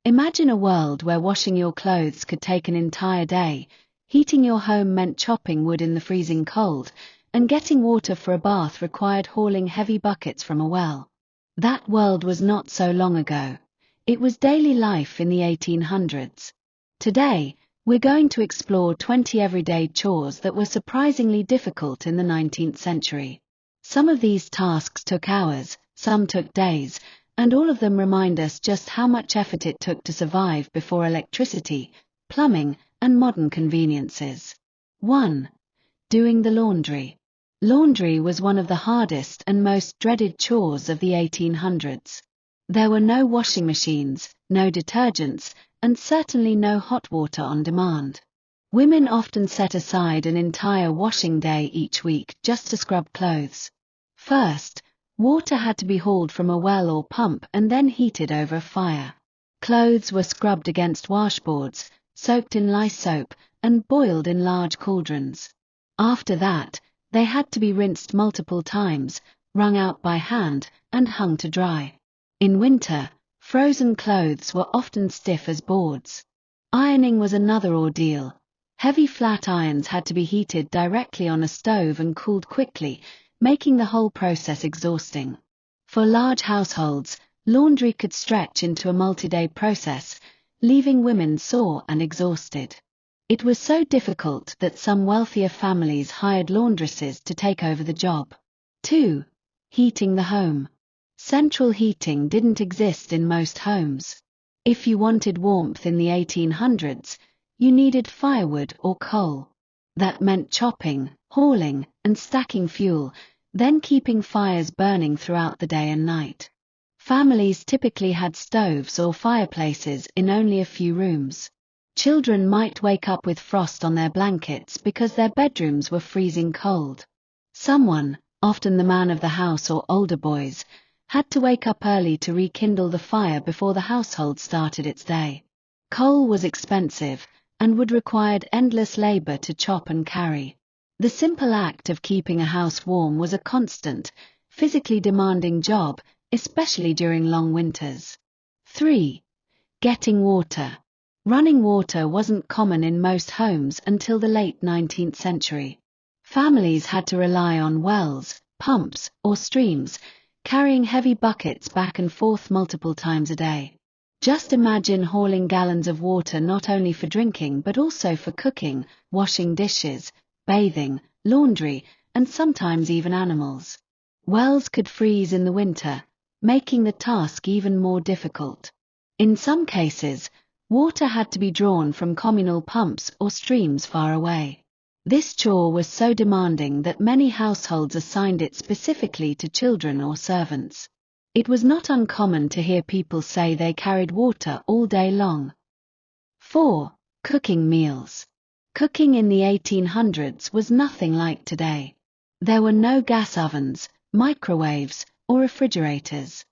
Imagine a world where washing your clothes could take an entire day, heating your home meant chopping wood in the freezing cold, and getting water for a bath required hauling heavy buckets from a well. That world was not so long ago. It was daily life in the 1800s. Today, we're going to explore 20 everyday chores that were surprisingly difficult in the 19th century. Some of these tasks took hours, some took days, and all of them remind us just how much effort it took to survive before electricity, plumbing, and modern conveniences. 1. Doing the laundry. Laundry was one of the hardest and most dreaded chores of the 1800s. There were no washing machines, no detergents, and certainly no hot water on demand. Women often set aside an entire washing day each week just to scrub clothes. First, water had to be hauled from a well or pump and then heated over a fire. Clothes were scrubbed against washboards, soaked in lye soap, and boiled in large cauldrons. After that, they had to be rinsed multiple times, wrung out by hand, and hung to dry. In winter, frozen clothes were often stiff as boards. Ironing was another ordeal. Heavy flat irons had to be heated directly on a stove and cooled quickly, making the whole process exhausting. For large households, laundry could stretch into a multi-day process, leaving women sore and exhausted. It was so difficult that some wealthier families hired laundresses to take over the job. 2. Heating the home. Central heating didn't exist in most homes. If you wanted warmth in the 1800s, you needed firewood or coal. That meant chopping, hauling, and stacking fuel, then keeping fires burning throughout the day and night. Families typically had stoves or fireplaces in only a few rooms. Children might wake up with frost on their blankets because their bedrooms were freezing cold. Someone, often the man of the house or older boys, had to wake up early to rekindle the fire before the household started its day. Coal was expensive and would require endless labor to chop and carry. The simple act of keeping a house warm was a constant, physically demanding job, especially during long winters. 3. Getting water. Running water wasn't common in most homes until the late 19th century. Families had to rely on wells, pumps, or streams, carrying heavy buckets back and forth multiple times a day. Just imagine hauling gallons of water not only for drinking but also for cooking, washing dishes, bathing, laundry, and sometimes even animals. Wells could freeze in the winter, making the task even more difficult. In some cases, water had to be drawn from communal pumps or streams far away. This chore was so demanding that many households assigned it specifically to children or servants. It was not uncommon to hear people say they carried water all day long. 4. Cooking meals. Cooking in the 1800s was nothing like today. There were no gas ovens, microwaves, or refrigerators.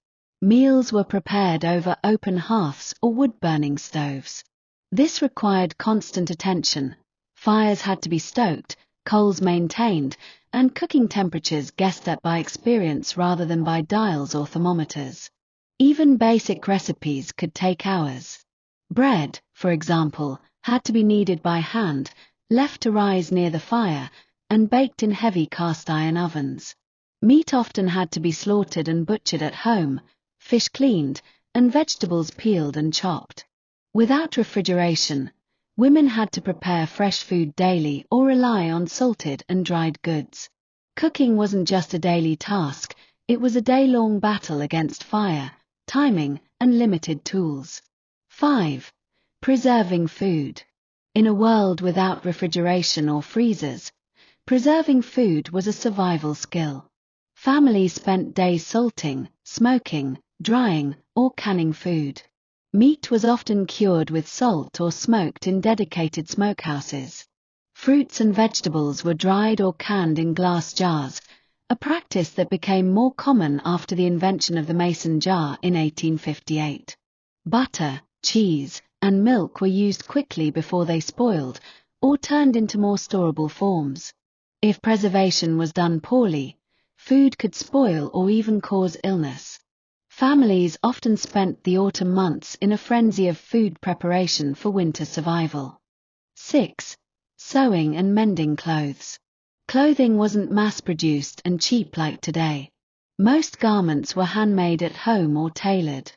Meals were prepared over open hearths or wood-burning stoves. This required constant attention. Fires had to be stoked, coals maintained, and cooking temperatures guessed at by experience rather than by dials or thermometers. Even basic recipes could take hours. Bread, for example, had to be kneaded by hand, left to rise near the fire, and baked in heavy cast-iron ovens. Meat often had to be slaughtered and butchered at home, fish cleaned, and vegetables peeled and chopped. Without refrigeration, women had to prepare fresh food daily or rely on salted and dried goods. Cooking wasn't just a daily task, it was a day-long battle against fire, timing, and limited tools. 5. Preserving food. In a world without refrigeration or freezers, preserving food was a survival skill. Families spent days salting, smoking, drying, or canning food. Meat was often cured with salt or smoked in dedicated smokehouses. Fruits and vegetables were dried or canned in glass jars, a practice that became more common after the invention of the mason jar in 1858. Butter, cheese, and milk were used quickly before they spoiled, or turned into more storable forms. If preservation was done poorly, food could spoil or even cause illness. Families often spent the autumn months in a frenzy of food preparation for winter survival. 6. Sewing and mending clothes. Clothing wasn't mass-produced and cheap like today. Most garments were handmade at home or tailored.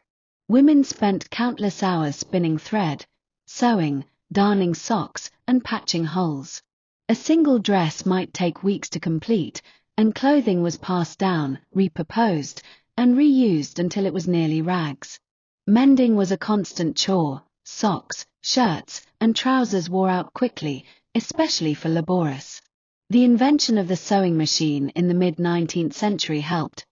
Women spent countless hours spinning thread, sewing, darning socks, and patching holes. A single dress might take weeks to complete, and clothing was passed down, repurposed, and reused until it was nearly rags. Mending was a constant chore. Socks, shirts, and trousers wore out quickly, especially for laborers. The invention of the sewing machine in the mid-19th century helped,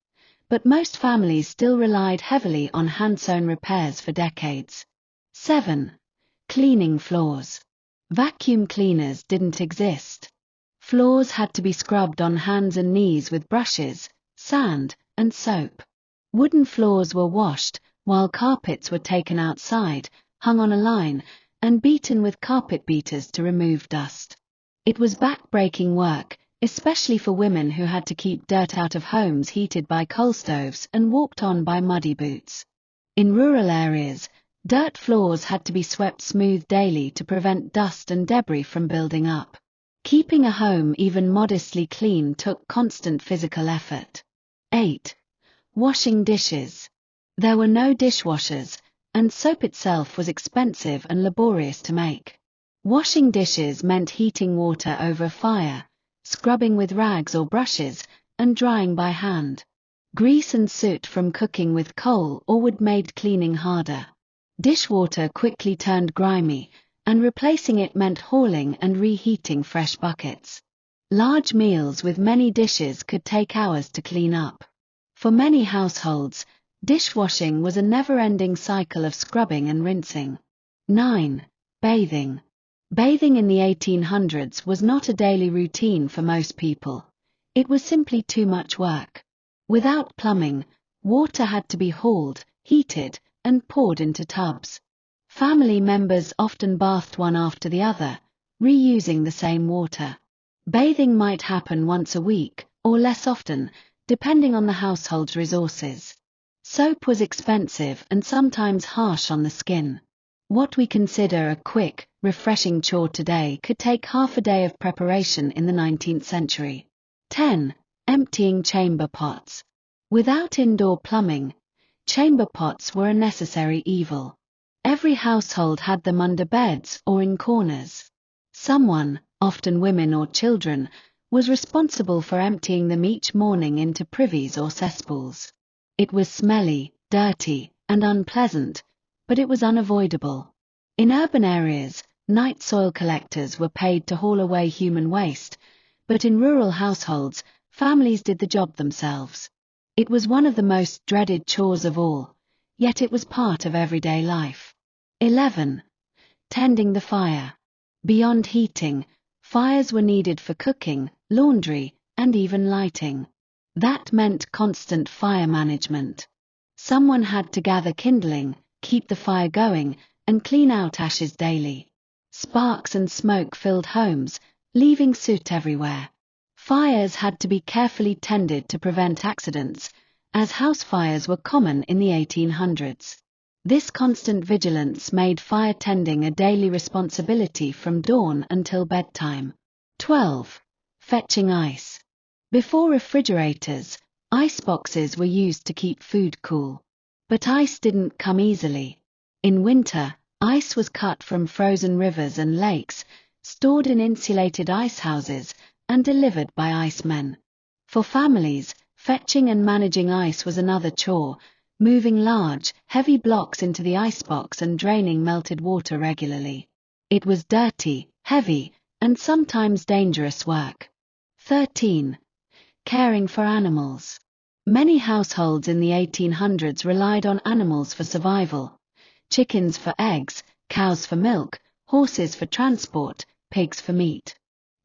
but most families still relied heavily on hand-sewn repairs for decades. 7. Cleaning floors. Vacuum cleaners didn't exist. Floors had to be scrubbed on hands and knees with brushes, sand, and soap. Wooden floors were washed, while carpets were taken outside, hung on a line, and beaten with carpet beaters to remove dust. It was back-breaking work, especially for women who had to keep dirt out of homes heated by coal stoves and walked on by muddy boots. In rural areas, dirt floors had to be swept smooth daily to prevent dust and debris from building up. Keeping a home even modestly clean took constant physical effort. 8. Washing dishes. There were no dishwashers, and soap itself was expensive and laborious to make. Washing dishes meant heating water over a fire, scrubbing with rags or brushes, and drying by hand. Grease and soot from cooking with coal or wood made cleaning harder. Dishwater quickly turned grimy, and replacing it meant hauling and reheating fresh buckets. Large meals with many dishes could take hours to clean up. For many households, dishwashing was a never-ending cycle of scrubbing and rinsing. 9. Bathing. Bathing in the 1800s was not a daily routine for most people. It was simply too much work. Without plumbing, water had to be hauled, heated, and poured into tubs. Family members often bathed one after the other, reusing the same water. Bathing might happen once a week, or less often, depending on the household's resources. Soap was expensive and sometimes harsh on the skin. What we consider a quick, refreshing chore today could take half a day of preparation in the 19th century. 10. Emptying chamber pots. Without indoor plumbing, chamber pots were a necessary evil. Every household had them under beds or in corners. Someone, often women or children, was responsible for emptying them each morning into privies or cesspools. It was smelly, dirty, and unpleasant, but it was unavoidable. In urban areas, night soil collectors were paid to haul away human waste, but in rural households, families did the job themselves. It was one of the most dreaded chores of all, yet it was part of everyday life. 11. Tending the fire. Beyond heating, fires were needed for cooking, laundry, and even lighting. That meant constant fire management. Someone had to gather kindling, keep the fire going, and clean out ashes daily. Sparks and smoke filled homes, leaving soot everywhere. Fires had to be carefully tended to prevent accidents, as house fires were common in the 1800s. This constant vigilance made fire tending a daily responsibility from dawn until bedtime. 12. Fetching ice. Before refrigerators, ice boxes were used to keep food cool. But ice didn't come easily. In winter, ice was cut from frozen rivers and lakes, stored in insulated ice houses, and delivered by icemen. For families, fetching and managing ice was another chore, moving large, heavy blocks into the icebox and draining melted water regularly. It was dirty, heavy, and sometimes dangerous work. 13. Caring for animals. Many households in the 1800s relied on animals for survival. Chickens for eggs, cows for milk, horses for transport, pigs for meat.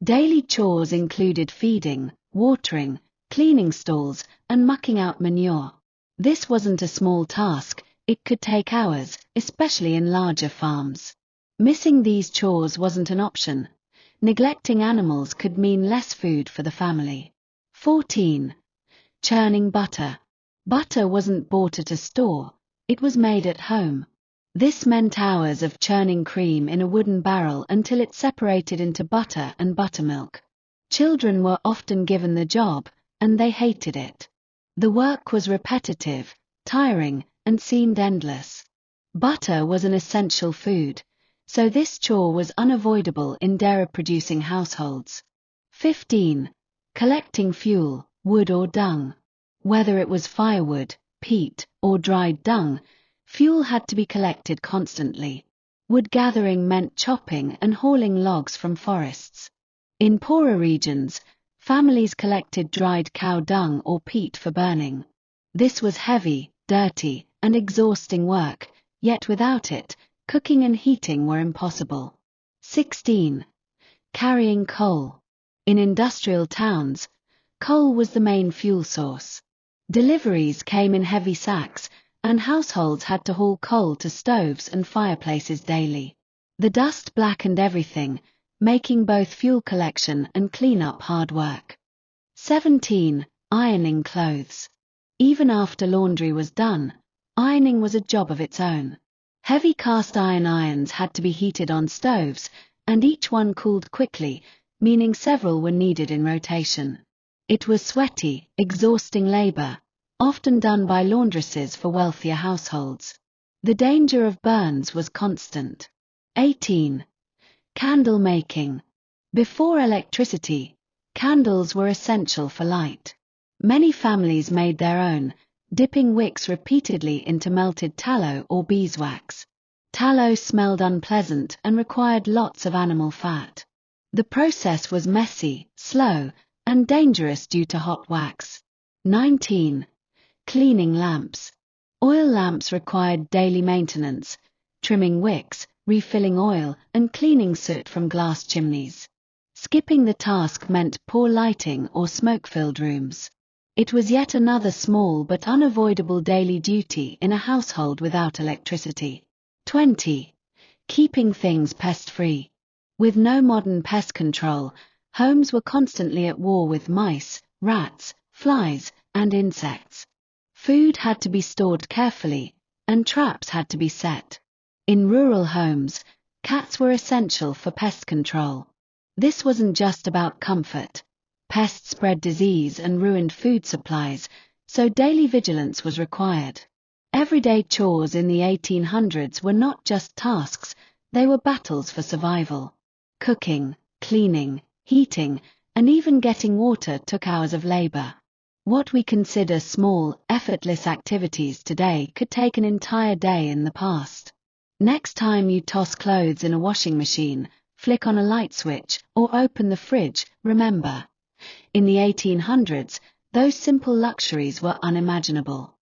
Daily chores included feeding, watering, cleaning stalls, and mucking out manure. This wasn't a small task, it could take hours, especially in larger farms. Missing these chores wasn't an option. Neglecting animals could mean less food for the family. 14. Churning butter. Butter wasn't bought at a store, it was made at home. This meant hours of churning cream in a wooden barrel until it separated into butter and buttermilk. Children were often given the job, and they hated it. The work was repetitive, tiring, and seemed endless. Butter was an essential food, so this chore was unavoidable in dairy-producing households. 15. Collecting fuel, wood or dung. Whether it was firewood, peat, or dried dung, fuel had to be collected constantly. Wood gathering meant chopping and hauling logs from forests. In poorer regions, families collected dried cow dung or peat for burning. This was heavy, dirty, and exhausting work, yet without it, cooking and heating were impossible. 16. Carrying coal. In industrial towns, coal was the main fuel source. Deliveries came in heavy sacks, and households had to haul coal to stoves and fireplaces daily. The dust blackened everything, making both fuel collection and cleanup hard work. 17. Ironing clothes. Even after laundry was done, ironing was a job of its own. Heavy cast iron irons had to be heated on stoves, and each one cooled quickly, meaning several were needed in rotation. It was sweaty, exhausting labor, often done by laundresses for wealthier households. The danger of burns was constant. 18. Candle making. Before electricity, candles were essential for light. Many families made their own, dipping wicks repeatedly into melted tallow or beeswax. Tallow smelled unpleasant and required lots of animal fat. The process was messy, slow, and dangerous due to hot wax. 19. Cleaning lamps. Oil lamps required daily maintenance, trimming wicks, refilling oil, and cleaning soot from glass chimneys. Skipping the task meant poor lighting or smoke-filled rooms. It was yet another small but unavoidable daily duty in a household without electricity. 20. Keeping things pest-free. With no modern pest control, homes were constantly at war with mice, rats, flies, and insects. Food had to be stored carefully, and traps had to be set. In rural homes, cats were essential for pest control. This wasn't just about comfort. Pests spread disease and ruined food supplies, so daily vigilance was required. Everyday chores in the 1800s were not just tasks, they were battles for survival. Cooking, cleaning, heating, and even getting water took hours of labor. What we consider small, effortless activities today could take an entire day in the past. Next time you toss clothes in a washing machine, flick on a light switch, or open the fridge, remember, in the 1800s, those simple luxuries were unimaginable.